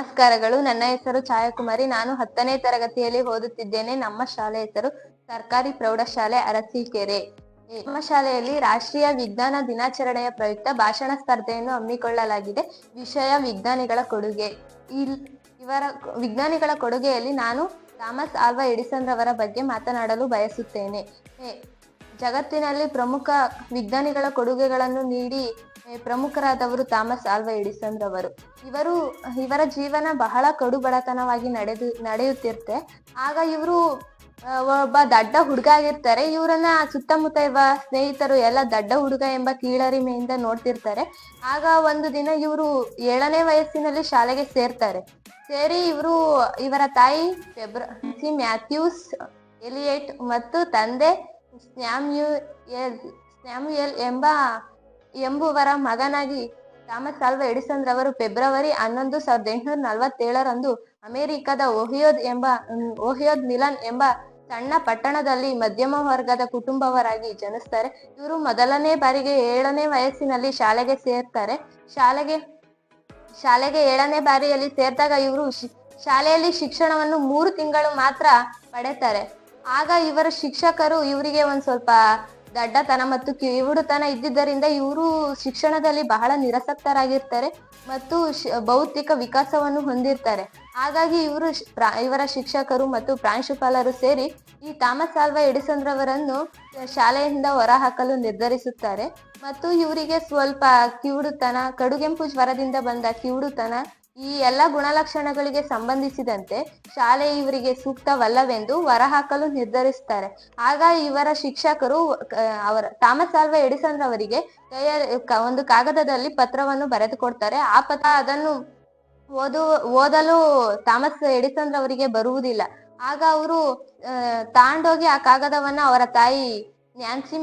ನಮಸ್ಕಾರಗಳು. ನನ್ನ ಹೆಸರು ಛಾಯಾಕುಮಾರಿ. ನಾನು 10ನೇ ತರಗತಿಯಲ್ಲಿ ಓದುತ್ತಿದ್ದೇನೆ. ನಮ್ಮ ಶಾಲೆ ಹೆಸರು ಸರ್ಕಾರಿ ಪ್ರೌಢಶಾಲೆ ಅರಸೀಕೆರೆ. ನಮ್ಮ ಶಾಲೆಯಲ್ಲಿ ರಾಷ್ಟ್ರೀಯ ವಿಜ್ಞಾನ ದಿನಾಚರಣೆಯ ಪ್ರಯುಕ್ತ ಭಾಷಣ ಸ್ಪರ್ಧೆಯನ್ನು ಹಮ್ಮಿಕೊಳ್ಳಲಾಗಿದೆ. ವಿಷಯ ವಿಜ್ಞಾನಿಗಳ ಕೊಡುಗೆ. ಇವರ ವಿಜ್ಞಾನಿಗಳ ಕೊಡುಗೆಯಲ್ಲಿ ನಾನು ಥಾಮಸ್ ಆಲ್ವಾ ಎಡಿಸನ್ ರವರ ಬಗ್ಗೆ ಮಾತನಾಡಲು ಬಯಸುತ್ತೇನೆ. ಜಗತ್ತಿನಲ್ಲಿ ಪ್ರಮುಖ ವಿಜ್ಞಾನಿಗಳ ಕೊಡುಗೆಗಳನ್ನು ನೀಡಿ ಪ್ರಮುಖರಾದವರು ಥಾಮಸ್ ಆಲ್ವಾ ಎಡಿಸನ್ ರವರು. ಇವರ ಜೀವನ ಬಹಳ ಕಡು ಬಡತನವಾಗಿ ನಡೆಯುತ್ತಿರುತ್ತೆ. ಆಗ ಇವರು ಒಬ್ಬ ದಡ್ಡ ಹುಡುಗ ಆಗಿರ್ತಾರೆ. ಇವರನ್ನ ಸುತ್ತಮುತ್ತ ಇರುವ ಸ್ನೇಹಿತರು ಎಲ್ಲ ದಡ್ಡ ಹುಡುಗ ಎಂಬ ಕೀಳರಿಮೆಯಿಂದ ನೋಡ್ತಿರ್ತಾರೆ. ಆಗ ಒಂದು ದಿನ ಇವರು 7ನೇ ವಯಸ್ಸಿನಲ್ಲಿ ಶಾಲೆಗೆ ಸೇರಿ ಇವರ ತಾಯಿ ಮ್ಯಾಥ್ಯೂಸ್ ಎಲಿಯಟ್ ಮತ್ತು ತಂದೆ ಸ್ಯಾಮ್ಯುಯಲ್ ಎಂಬುವರ ಮಗನಾಗಿ ಥಾಮಸ್ ಆಲ್ವಾ ಎಡಿಸನ್ ರವರು ಫೆಬ್ರವರಿ 11, 1847 ಅಮೆರಿಕದ ಓಹಿಯೋದ ಮಿಲನ್ ಎಂಬ ಸಣ್ಣ ಪಟ್ಟಣದಲ್ಲಿ ಮಧ್ಯಮ ವರ್ಗದ ಕುಟುಂಬವರಾಗಿ ಜನಿಸ್ತಾರೆ. ಇವರು ಮೊದಲನೇ ಬಾರಿಗೆ 7ನೇ ವಯಸ್ಸಿನಲ್ಲಿ ಶಾಲೆಗೆ ಸೇರ್ತಾರೆ. ಶಾಲೆಗೆ 7ನೇ ಬಾರಿಯಲ್ಲಿ ಸೇರಿದಾಗ ಇವರು ಶಾಲೆಯಲ್ಲಿ ಶಿಕ್ಷಣವನ್ನು 3 ತಿಂಗಳು ಮಾತ್ರ ಪಡೆತಾರೆ. ಆಗ ಇವರ ಶಿಕ್ಷಕರು ಇವರಿಗೆ ಒಂದ್ ಸ್ವಲ್ಪ ದಡ್ಡತನ ಮತ್ತು ಕಿವುಡುತನ ಇದ್ದಿದ್ದರಿಂದ ಇವರು ಶಿಕ್ಷಣದಲ್ಲಿ ಬಹಳ ನಿರಾಸಕ್ತರಾಗಿರ್ತಾರೆ ಮತ್ತು ಭೌತಿಕ ವಿಕಾಸವನ್ನು ಹೊಂದಿರ್ತಾರೆ. ಹಾಗಾಗಿ ಇವರ ಶಿಕ್ಷಕರು ಮತ್ತು ಪ್ರಾಂಶುಪಾಲರು ಸೇರಿ ಈ ಥಾಮಸ್ ಆಲ್ವಾ ಎಡಿಸನ್ ರವರನ್ನು ಶಾಲೆಯಿಂದ ಹೊರಹಾಕಲು ನಿರ್ಧರಿಸುತ್ತಾರೆ. ಮತ್ತು ಇವರಿಗೆ ಸ್ವಲ್ಪ ಕಿವುಡುತನ, ಕಡುಗೆಂಪು ಜ್ವರದಿಂದ ಬಂದ ಕಿವುಡುತನ, ಈ ಎಲ್ಲ ಗುಣಲಕ್ಷಣಗಳಿಗೆ ಸಂಬಂಧಿಸಿದಂತೆ ಶಾಲೆ ಇವರಿಗೆ ಸೂಕ್ತವಲ್ಲವೆಂದು ಹೊರಹಾಕಲು ನಿರ್ಧರಿಸುತ್ತಾರೆ. ಆಗ ಇವರ ಶಿಕ್ಷಕರು ಥಾಮಸ್ ಆಲ್ವಾ ಎಡಿಸನ್ ರವರಿಗೆ ಒಂದು ಕಾಗದದಲ್ಲಿ ಪತ್ರವನ್ನು ಬರೆದುಕೊಡ್ತಾರೆ. ಅದನ್ನು ಓದಲು ಥಾಮಸ್ ಎಡಿಸನ್ ರವರಿಗೆ ಬರುವುದಿಲ್ಲ. ಆಗ ಅವರು ತಾಂಡೋಗಿ ಆ ಕಾಗದವನ್ನ ಅವರ ತಾಯಿ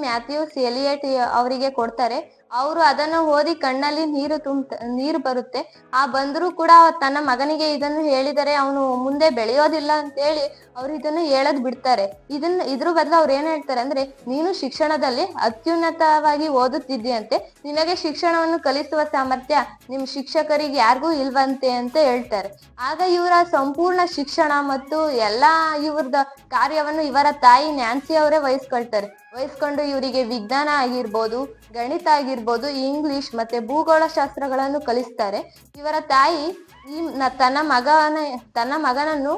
ಮ್ಯಾಥ್ಯೂಸ್ ಎಲಿಯಟ್ ಅವರಿಗೆ ಕೊಡ್ತಾರೆ. ಅವರು ಅದನ್ನು ಓದಿ ಕಣ್ಣಲ್ಲಿ ನೀರು ಬರುತ್ತೆ. ಬಂದರೂ ಕೂಡ ತನ್ನ ಮಗನಿಗೆ ಇದನ್ನು ಹೇಳಿದರೆ ಅವನು ಮುಂದೆ ಬೆಳೆಯೋದಿಲ್ಲ ಅಂತ ಹೇಳಿ ಅವ್ರು ಇದನ್ನು ಹೇಳದ್ ಬಿಡ್ತಾರೆ. ಇದ್ರ ಬದಲು ಅವ್ರು ಏನ್ ಹೇಳ್ತಾರೆ ಅಂದ್ರೆ, ನೀನು ಶಿಕ್ಷಣದಲ್ಲಿ ಅತ್ಯುನ್ನತವಾಗಿ ಓದುತ್ತಿದ್ದೀಯಂತೆ, ನಿನಗೆ ಶಿಕ್ಷಣವನ್ನು ಕಲಿಸುವ ಸಾಮರ್ಥ್ಯ ನಿಮ್ ಶಿಕ್ಷಕರಿಗೆ ಯಾರಿಗೂ ಇಲ್ವಂತೆ ಅಂತ ಹೇಳ್ತಾರೆ. ಆಗ ಇವರ ಸಂಪೂರ್ಣ ಶಿಕ್ಷಣ ಮತ್ತು ಎಲ್ಲಾ ಇವ್ರದ ಕಾರ್ಯವನ್ನು ಇವರ ತಾಯಿ ನ್ಯಾನ್ಸಿ ಅವರೇ ವಹಿಸ್ಕೊಂಡು ಇವರಿಗೆ ವಿಜ್ಞಾನ ಆಗಿರ್ಬೋದು, ಗಣಿತ ಆಗಿರ್ಬೋದು, ಇಂಗ್ಲಿಷ್ ಮತ್ತೆ ಭೂಗೋಳ ಶಾಸ್ತ್ರಗಳನ್ನು ಕಲಿಸ್ತಾರೆ. ಇವರ ತಾಯಿ ತನ್ನ ಮಗನನ್ನು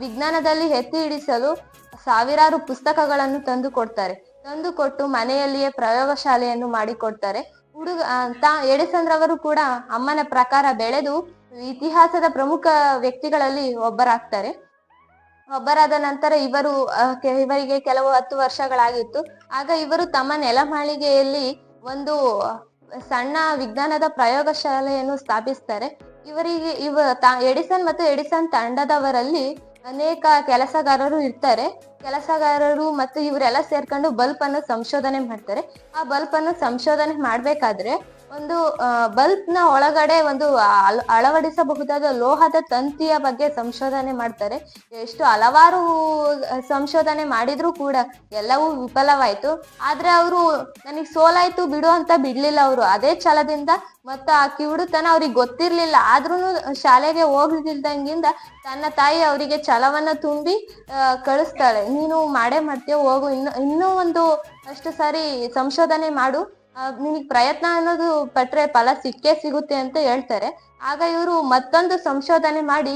ವಿಜ್ಞಾನದಲ್ಲಿ ಎತ್ತಿ ಹಿಡಿಸಲು ಸಾವಿರಾರು ಪುಸ್ತಕಗಳನ್ನು ತಂದುಕೊಟ್ಟು ಮನೆಯಲ್ಲಿಯೇ ಪ್ರಯೋಗಶಾಲೆಯನ್ನು ಮಾಡಿಕೊಡ್ತಾರೆ. ಎಡಿಸನ್ ರವರು ಕೂಡ ಅಮ್ಮನ ಪ್ರಕಾರ ಬೆಳೆದು ಇತಿಹಾಸದ ಪ್ರಮುಖ ವ್ಯಕ್ತಿಗಳಲ್ಲಿ ಒಬ್ಬರಾದ ನಂತರ ಇವರಿಗೆ ಕೆಲವು 10 ವರ್ಷಗಳಾಗಿತ್ತು. ಆಗ ಇವರು ತಮ್ಮ ನೆಲಮಾಳಿಗೆಯಲ್ಲಿ ಒಂದು ಸಣ್ಣ ವಿಜ್ಞಾನದ ಪ್ರಯೋಗಶಾಲೆಯನ್ನು ಸ್ಥಾಪಿಸ್ತಾರೆ. ಎಡಿಸನ್ ಮತ್ತು ಎಡಿಸನ್ ತಂಡದವರಲ್ಲಿ ಅನೇಕ ಕೆಲಸಗಾರರು ಮತ್ತು ಇವರೆಲ್ಲ ಸೇರ್ಕೊಂಡು ಬಲ್ಬ್ ಅನ್ನು ಸಂಶೋಧನೆ ಮಾಡ್ತಾರೆ. ಆ ಬಲ್ಬ್ ಅನ್ನು ಸಂಶೋಧನೆ ಮಾಡ್ಬೇಕಾದ್ರೆ ಒಂದು ಬಲ್ಬ್ ನ ಒಳಗಡೆ ಒಂದು ಅಳವಡಿಸಬಹುದಾದ ಲೋಹದ ತಂತಿಯ ಬಗ್ಗೆ ಸಂಶೋಧನೆ ಮಾಡ್ತಾರೆ. ಎಷ್ಟು ಹಲವಾರು ಸಂಶೋಧನೆ ಮಾಡಿದ್ರು ಕೂಡ ಎಲ್ಲವೂ ವಿಫಲವಾಯ್ತು. ಆದ್ರೆ ಅವರು ನನಗೆ ಸೋಲಾಯ್ತು ಬಿಡು ಅಂತ ಬಿಡ್ಲಿಲ್ಲ. ಅವರು ಅದೇ ಛಲದಿಂದ ಮತ್ತು ಆ ಕಿವುಡುತನ ಅವ್ರಿಗೆ ಗೊತ್ತಿರ್ಲಿಲ್ಲ, ಆದ್ರೂ ಶಾಲೆಗೆ ಹೋಗ್ಲಿಲ್ದಂಗಿಂದ ತನ್ನ ತಾಯಿ ಅವರಿಗೆ ಛಲವನ್ನ ತುಂಬಿ ಕಳಿಸ್ತಾಳೆ. ನೀನು ಮಾಡೇ ಮಾಡ್ತೀಯ, ಹೋಗು, ಇನ್ನೂ ಒಂದು ಅಷ್ಟು ಸಾರಿ ಸಂಶೋಧನೆ ಮಾಡು, ನಿನಗೆ ಪ್ರಯತ್ನ ಅನ್ನೋದು ಪಟ್ರೆ ಫಲ ಸಿಗುತ್ತೆ ಅಂತ ಹೇಳ್ತಾರೆ. ಆಗ ಇವರು ಮತ್ತೊಂದು ಸಂಶೋಧನೆ ಮಾಡಿ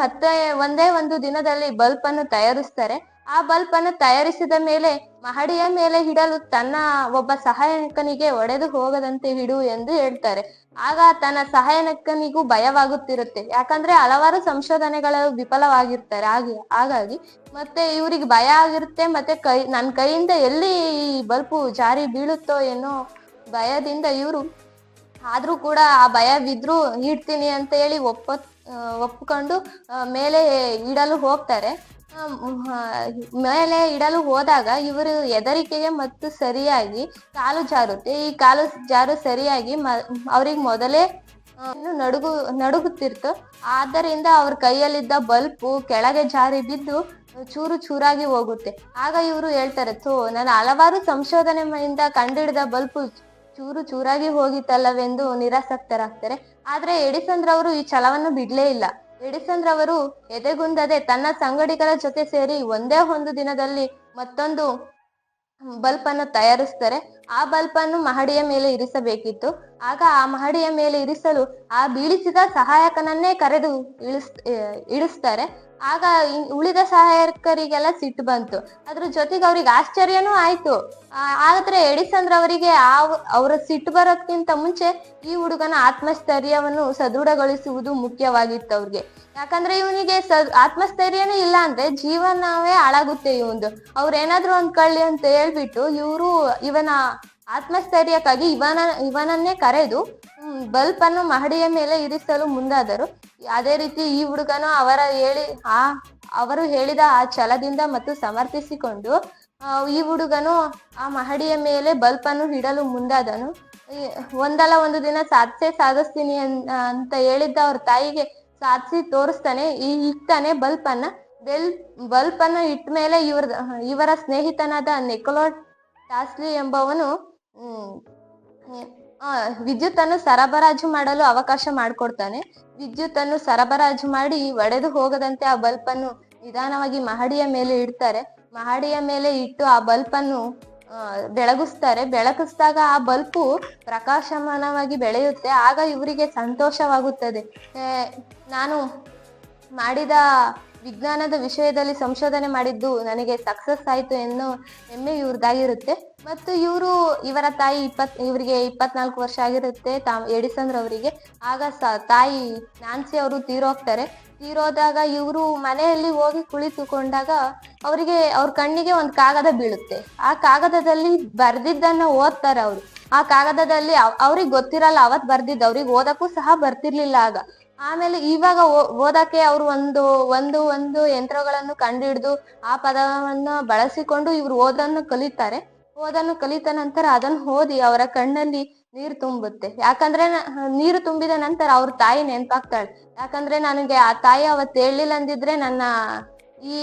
ಮತ್ತೆ ಒಂದೇ ಒಂದು ದಿನದಲ್ಲಿ ಬಲ್ಬ್ ಅನ್ನು ತಯಾರಿಸ್ತಾರೆ. ಆ ಬಲ್ಬ್ ಅನ್ನು ತಯಾರಿಸಿದ ಮೇಲೆ ಮಹಡಿಯ ಮೇಲೆ ಇಡಲು ತನ್ನ ಒಬ್ಬ ಸಹಾಯಕನಿಗೆ ಒಡೆದು ಹೋಗದಂತೆ ಇಡು ಎಂದು ಹೇಳ್ತಾರೆ. ಆಗ ತನ್ನ ಸಹಾಯಕನಿಗೂ ಭಯವಾಗುತ್ತಿರುತ್ತೆ, ಯಾಕಂದ್ರೆ ಹಲವಾರು ಸಂಶೋಧನೆಗಳು ವಿಫಲವಾಗಿರ್ತಾರೆ. ಹಾಗಾಗಿ ಮತ್ತೆ ಇವ್ರಿಗೆ ಭಯ ಆಗಿರುತ್ತೆ. ಮತ್ತೆ ನನ್ನ ಕೈಯಿಂದ ಎಲ್ಲಿ ಈ ಬಲ್ಬು ಜಾರಿ ಬೀಳುತ್ತೋ ಏನೋ ಭಯದಿಂದ ಆದ್ರೂ ಕೂಡ ಆ ಭಯ ಬಿದ್ರು ಇಡ್ತೀನಿ ಅಂತ ಹೇಳಿ ಒಪ್ಕೊಂಡು ಮೇಲೆ ಇಡಲು ಹೋಗ್ತಾರೆ. ಮೇಲೆ ಇಡಲು ಹೋದಾಗ ಇವರು ಹೆದರಿಕೆಗೆ ಮತ್ತು ಸರಿಯಾಗಿ ಕಾಲು ಜಾರುತ್ತೆ. ಈ ಕಾಲು ಜಾರು ಸರಿಯಾಗಿ ಅವ್ರಿಗೆ ಮೊದಲೇ ನಡುಗುತ್ತಿರ್ತು. ಆದ್ದರಿಂದ ಅವ್ರ ಕೈಯಲ್ಲಿದ್ದ ಬಲ್ಬು ಕೆಳಗೆ ಜಾರಿ ಬಿದ್ದು ಚೂರಾಗಿ ಹೋಗುತ್ತೆ. ಆಗ ಇವರು ಹೇಳ್ತಾರೆ, ನಾನು ಹಲವಾರು ಸಂಶೋಧನೆಯಿಂದ ಕಂಡುಹಿಡಿದ ಬಲ್ಬು ಚೂರಾಗಿ ಹೋಗಿತ್ತಲ್ಲವೆಂದು ನಿರಾಸಕ್ತರಾಗ್ತಾರೆ. ಆದ್ರೆ ಎಡಿಸನ್ ರವರು ಈ ಛಲವನ್ನು ಬಿಡ್ಲೇ ಇಲ್ಲ. ಎಡಿಸನ್ ರವರು ಎದೆಗುಂದದೆ ತನ್ನ ಸಂಗಡಿಗರ ಜೊತೆ ಸೇರಿ ಒಂದೇ ಒಂದು ದಿನದಲ್ಲಿ ಮತ್ತೊಂದು ಬಲ್ಬ್ ಅನ್ನು ತಯಾರಿಸ್ತಾರೆ. ಆ ಬಲ್ಬ್ ಅನ್ನು ಮಹಡಿಯ ಮೇಲೆ ಇರಿಸಬೇಕಿತ್ತು. ಆಗ ಆ ಮಹಡಿಯ ಮೇಲೆ ಇರಿಸಲು ಆ ಬೀಳಿಸಿದ ಸಹಾಯಕನನ್ನೇ ಕರೆದು ಇಳಿಸ್ತಾರೆ. ಆಗ ಉಳಿದ ಸಹಾಯಕರಿಗೆಲ್ಲ ಸಿಟ್ಟು ಬಂತು. ಅದ್ರ ಜೊತೆಗೆ ಅವ್ರಿಗೆ ಆಶ್ಚರ್ಯನೂ ಆಯ್ತು. ಆದ್ರೆ ಎಡಿಸನ್ ರವರಿಗೆ ಅವರ ಸಿಟ್ಟು ಬರೋದ್ಕಿಂತ ಮುಂಚೆ ಈ ಹುಡುಗನ ಆತ್ಮಸ್ಥೈರ್ಯವನ್ನು ಸದೃಢಗೊಳಿಸುವುದು ಮುಖ್ಯವಾಗಿತ್ತು ಅವ್ರಿಗೆ. ಯಾಕಂದ್ರೆ ಇವನಿಗೆ ಆತ್ಮಸ್ಥೈರ್ಯನೇ ಇಲ್ಲ ಅಂದ್ರೆ ಜೀವನವೇ ಹಾಳಾಗುತ್ತೆ ಇವಂದು. ಅವ್ರೇನಾದ್ರು ಅಂದ್ಕೊಳ್ಳಿ ಅಂತ ಹೇಳ್ಬಿಟ್ಟು ಇವನ ಆತ್ಮಸ್ಥೈರ್ಯಕ್ಕಾಗಿ ಇವನನ್ನೇ ಕರೆದು ಬಲ್ಬ್ ಅನ್ನು ಮಹಡಿಯ ಮೇಲೆ ಇರಿಸಲು ಮುಂದಾದರು. ಅದೇ ರೀತಿ ಈ ಹುಡುಗನು ಅವರು ಹೇಳಿದ ಆ ಛಲದಿಂದ ಮತ್ತು ಸಮರ್ಥಿಸಿಕೊಂಡು ಈ ಹುಡುಗನು ಆ ಮಹಡಿಯ ಮೇಲೆ ಬಲ್ಬ್ ಅನ್ನು ಇಡಲು ಮುಂದಾದನು. ಒಂದಲ್ಲ ಒಂದು ದಿನ ಸಾಧಿಸ್ತೀನಿ ಅಂತ ಹೇಳಿದ್ದ ಅವ್ರ ತಾಯಿಗೆ ಸಾಧಿಸಿ ತೋರಿಸ್ತಾನೆ. ಇಕ್ತಾನೆ ಬಲ್ಬ್ ಅನ್ನ ಇಟ್ಟ ಮೇಲೆ ಇವರ ಸ್ನೇಹಿತನಾದ ನಿಕೋಲಾ ಟಾಸ್ಲಿ ಎಂಬವನು ವಿದ್ಯುತ್ ಅನ್ನು ಸರಬರಾಜು ಮಾಡಲು ಅವಕಾಶ ಮಾಡಿಕೊಡ್ತಾನೆ. ವಿದ್ಯುತ್ ಅನ್ನು ಸರಬರಾಜು ಮಾಡಿ ಒಡೆದು ಹೋಗದಂತೆ ಆ ಬಲ್ಬ್ ಅನ್ನು ನಿಧಾನವಾಗಿ ಮಹಡಿಯ ಮೇಲೆ ಇಡ್ತಾರೆ. ಮಹಡಿಯ ಮೇಲೆ ಇಟ್ಟು ಆ ಬಲ್ಬ್ ಅನ್ನು ಬೆಳಗಿಸಿದಾಗ ಆ ಬಲ್ಬು ಪ್ರಕಾಶಮಾನವಾಗಿ ಬೆಳೆಯುತ್ತೆ. ಆಗ ಇವರಿಗೆ ಸಂತೋಷವಾಗುತ್ತದೆ. ನಾನು ಮಾಡಿದ ವಿಜ್ಞಾನದ ವಿಷಯದಲ್ಲಿ ಸಂಶೋಧನೆ ಮಾಡಿದ್ದು ನನಗೆ ಸಕ್ಸಸ್ ಆಯ್ತು ಎನ್ನೋ ಹೆಮ್ಮೆ ಇವ್ರದಾಗಿರುತ್ತೆ. ಮತ್ತು ಇವರ ತಾಯಿ ಇವರಿಗೆ 24 ವರ್ಷ ಆಗಿರುತ್ತೆ ಎಡಿಸನ್ ರವರಿಗೆ. ಆಗ ತಾಯಿ ನಾನ್ಸಿ ಅವರು ತೀರೋದಾಗ ಇವರು ಮನೆಯಲ್ಲಿ ಹೋಗಿ ಕುಳಿತುಕೊಂಡಾಗ ಅವ್ರ ಕಣ್ಣಿಗೆ ಒಂದು ಕಾಗದ ಬೀಳುತ್ತೆ. ಆ ಕಾಗದದಲ್ಲಿ ಬರ್ದಿದ್ದನ್ನ ಓದ್ತಾರೆ ಅವರು. ಆ ಕಾಗದದಲ್ಲಿ ಅವ್ರಿಗೆ ಗೊತ್ತಿರಲ್ಲ ಅವತ್ ಬರ್ದಿದ್ದು, ಅವ್ರಿಗೆ ಓದಕ್ಕೂ ಸಹ ಬರ್ತಿರ್ಲಿಲ್ಲ ಆಗ. ಆಮೇಲೆ ಇವಾಗ ಓದಕ್ಕೆ ಅವರು ಒಂದು ಯಂತ್ರಗಳನ್ನು ಕಂಡುಹಿಡಿದು ಆ ಪದವನ್ನ ಬಳಸಿಕೊಂಡು ಇವ್ರು ಓದನ್ನು ಕಲಿತ ನಂತರ ಅದನ್ನು ಓದಿ ಅವರ ಕಣ್ಣಲ್ಲಿ ನೀರು ತುಂಬುತ್ತೆ. ಯಾಕಂದ್ರೆ ನೀರು ತುಂಬಿದ ನಂತರ ಅವ್ರ ತಾಯಿ ನೆನಪಾಗ್ತಾಳೆ. ಯಾಕಂದ್ರೆ ನನಗೆ ಆ ತಾಯಿ ಅವತ್ತು ಹೇಳಲಿಲ್ಲ ಅಂದಿದ್ರೆ ನನ್ನ ಈ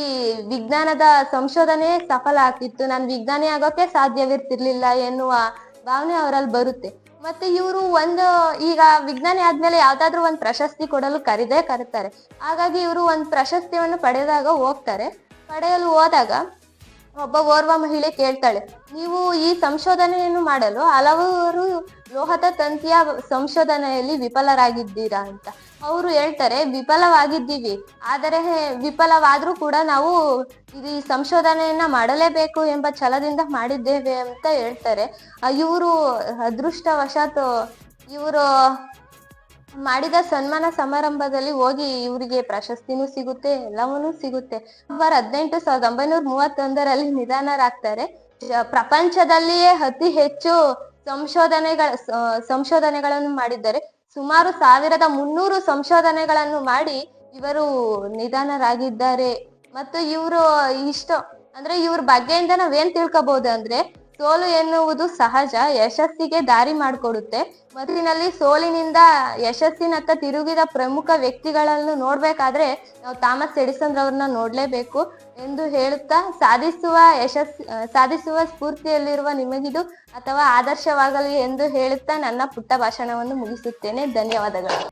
ವಿಜ್ಞಾನದ ಸಂಶೋಧನೆ ಸಫಲ ಆಗ್ತಿತ್ತು, ನಾನು ವಿಜ್ಞಾನಿ ಆಗೋಕೆ ಸಾಧ್ಯವಿರ್ತಿರ್ಲಿಲ್ಲ ಎನ್ನುವ ಭಾವನೆ ಅವರಲ್ಲಿ ಬರುತ್ತೆ. ಮತ್ತೆ ಇವರು ಈಗ ವಿಜ್ಞಾನಿ ಆದ್ಮೇಲೆ ಯಾವ್ದಾದ್ರು ಒಂದು ಪ್ರಶಸ್ತಿ ಕೊಡಲು ಕರೀತಾರೆ. ಹಾಗಾಗಿ ಇವರು ಒಂದು ಪ್ರಶಸ್ತಿಯನ್ನು ಪಡೆಯಲು ಹೋದಾಗ ಓರ್ವ ಮಹಿಳೆ ಕೇಳ್ತಾಳೆ, ನೀವು ಈ ಸಂಶೋಧನೆಯನ್ನು ಮಾಡಲು ಹಲವಾರು ಲೋಹದ ತಂತಿಯ ಸಂಶೋಧನೆಯಲ್ಲಿ ವಿಫಲರಾಗಿದ್ದೀರಾ ಅಂತ. ಅವರು ಹೇಳ್ತಾರೆ, ವಿಫಲವಾಗಿದ್ದೀವಿ, ಆದರೆ ವಿಫಲವಾದ್ರೂ ಕೂಡ ನಾವು ಈ ಸಂಶೋಧನೆಯನ್ನ ಮಾಡಲೇಬೇಕು ಎಂಬ ಛಲದಿಂದ ಮಾಡಿದ್ದೇವೆ ಅಂತ ಹೇಳ್ತಾರೆ. ಇವರು ಅದೃಷ್ಟವಶಾತ್ ಇವರು ಮಾಡಿದ ಸನ್ಮಾನ ಸಮಾರಂಭದಲ್ಲಿ ಹೋಗಿ ಇವರಿಗೆ ಪ್ರಶಸ್ತಿನೂ ಸಿಗುತ್ತೆ, ಎಲ್ಲವನ್ನೂ ಸಿಗುತ್ತೆ. ನವೆಂಬರ್ 18, 1931 ನಿಧನರಾಗ್ತಾರೆ. ಪ್ರಪಂಚದಲ್ಲಿಯೇ ಅತಿ ಹೆಚ್ಚು ಸಂಶೋಧನೆಗಳನ್ನು ಮಾಡಿದ್ದಾರೆ. ಸುಮಾರು 1300 ಸಂಶೋಧನೆಗಳನ್ನು ಮಾಡಿ ಇವರು ನಿಧನರಾಗಿದ್ದಾರೆ. ಮತ್ತು ಇವ್ರ ಬಗ್ಗೆಯಿಂದ ನಾವೇನ್ ತಿಳ್ಕೊಬಹುದು ಅಂದ್ರೆ, ಸೋಲು ಎನ್ನುವುದು ಸಹಜ, ಯಶಸ್ಸಿಗೆ ದಾರಿ ಮಾಡಿಕೊಡುತ್ತೆ. ಮತ್ತಿನಲ್ಲಿ ಸೋಲಿನಿಂದ ಯಶಸ್ಸಿನತ್ತ ತಿರುಗಿದ ಪ್ರಮುಖ ವ್ಯಕ್ತಿಗಳನ್ನು ನೋಡ್ಬೇಕಾದ್ರೆ ನಾವು ಥಾಮಸ್ ಎಡಿಸನ್ ರವ್ರನ್ನ ನೋಡ್ಲೇಬೇಕು ಎಂದು ಹೇಳುತ್ತಾ, ಸಾಧಿಸುವ ಸ್ಫೂರ್ತಿಯಲ್ಲಿರುವ ನಿಮಗಿದು ಅಥವಾ ಆದರ್ಶವಾಗಲಿ ಎಂದು ಹೇಳುತ್ತಾ ನನ್ನ ಪುಟ್ಟ ಭಾಷಣವನ್ನು ಮುಗಿಸುತ್ತೇನೆ. ಧನ್ಯವಾದಗಳು.